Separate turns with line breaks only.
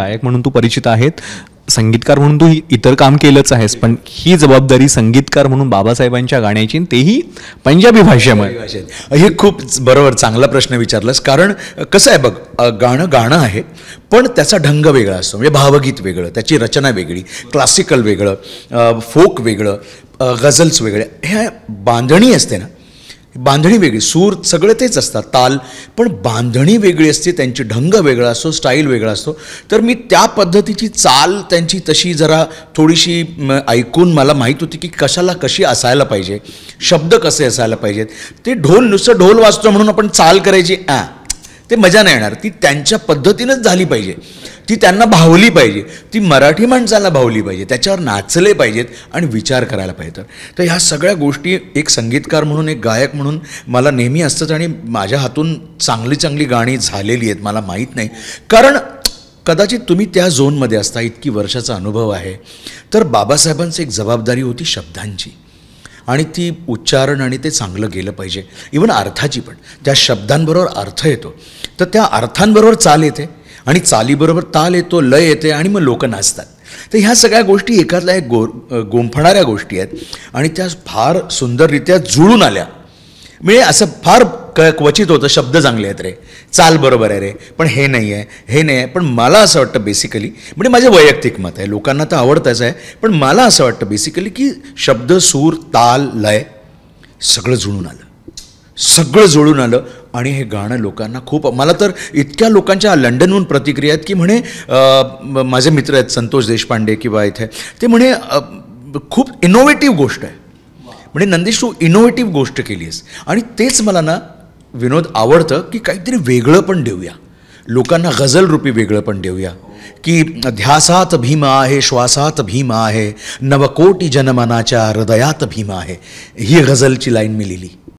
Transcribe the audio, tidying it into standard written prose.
गायक म्हणून तू परिचित आहेत, संगीतकार म्हणून तू इतर काम केलंच आहेस, पण ही जबाबदारी संगीतकार म्हणून बाबासाहेबांच्या गाण्याची, तेही पंजाबी भाषेमध्ये.
हे खूप बरोबर चांगला प्रश्न विचारलास. कारण कसं आहे बघ, गाणं आहे पण त्याचा ढंग वेगळा असतो. म्हणजे भावगीत वेगळं, त्याची रचना वेगळी, क्लासिकल वेगळं, फोक वेगळं, गझल्स वेगळे, ह्या बांधणी असते ना, बांधणी वेगळी, सूर सगळे तेच असतात, ताल, पण बांधणी वेगळी असते, त्यांची ढंग वेगळा असतो, स्टाईल वेगळा असतो. तर मी त्या पद्धतीची चाल त्यांची तशी जरा थोडीशी ऐकून मला माहीत होती की कशी असायला पाहिजे, शब्द कसे असायला पाहिजेत. ते नुसतं ढोल वाजतो म्हणून आपण चाल करायची, ते मजा नाही येणार. ती त्यांच्या पद्धतीनंच झाली पाहिजे, ती त्यांना भावली पाहिजे, ती मराठी माणसाला भावली पाहिजे, त्याच्यावर नाचले पाहिजेत आणि विचार करायला पाहिजे. तर ह्या सगळ्या गोष्टी एक संगीतकार म्हणून, एक गायक म्हणून मला नेहमी असतात. आणि माझ्या हातून चांगली गाणी झालेली आहेत, मला माहीत नाही. कारण कदाचित तुम्ही त्या झोनमध्ये असता, इतकी वर्षाचा अनुभव आहे. तर बाबासाहेबांची एक जबाबदारी होती शब्दांची, आणि ती उच्चारण आणि ते चांगलं गेलं पाहिजे, इवन अर्थाची पण. त्या शब्दांबरोबर अर्थ येतो, तर त्या अर्थांबरोबर चाल येते, आणि चालीबरोबर ताल येतो, लय येते, आणि मग लोक नाचतात. तर ह्या सगळ्या गोष्टी एकातल्या एक गोंफणाऱ्या गोष्टी आहेत, आणि त्या फार सुंदररित्या जुळून आल्या. म्हणजे असं फार क्वचित होतं, शब्द चांगले आहेत रे, चाल बरोबर आहे रे, पण हे नाही आहे. पण मला असं वाटतं बेसिकली, म्हणजे माझे वैयक्तिक मत आहे, लोकांना तर आवडतंच आहे, पण मला असं वाटतं बेसिकली की शब्द, सूर, ताल, लय सगळं जुळून आलं. आणि हे गाणं लोकांना खूप, मला तर इतक्या लोकांच्या लंडनहून प्रतिक्रिया आहेत की म्हणे, माझे मित्र आहेत संतोष देशपांडे किंवा इथे, ते म्हणे खूप इनोव्हेटिव्ह गोष्ट आहे, म्हणजे नंदीश तू इनोव्हेटिव्ह गोष्ट केली आहेस. आणि तेच मला ना विनोद आवडतं, की काहीतरी वेगळं पण देऊया लोकांना, गझल रूपी वेगळं पण देऊया, की ध्यासात भीम आहे, श्वासात भीम आहे, नवकोटी जनमनाच्या हृदयात भीम आहे. ही गझलची लाईन मी लिहिली.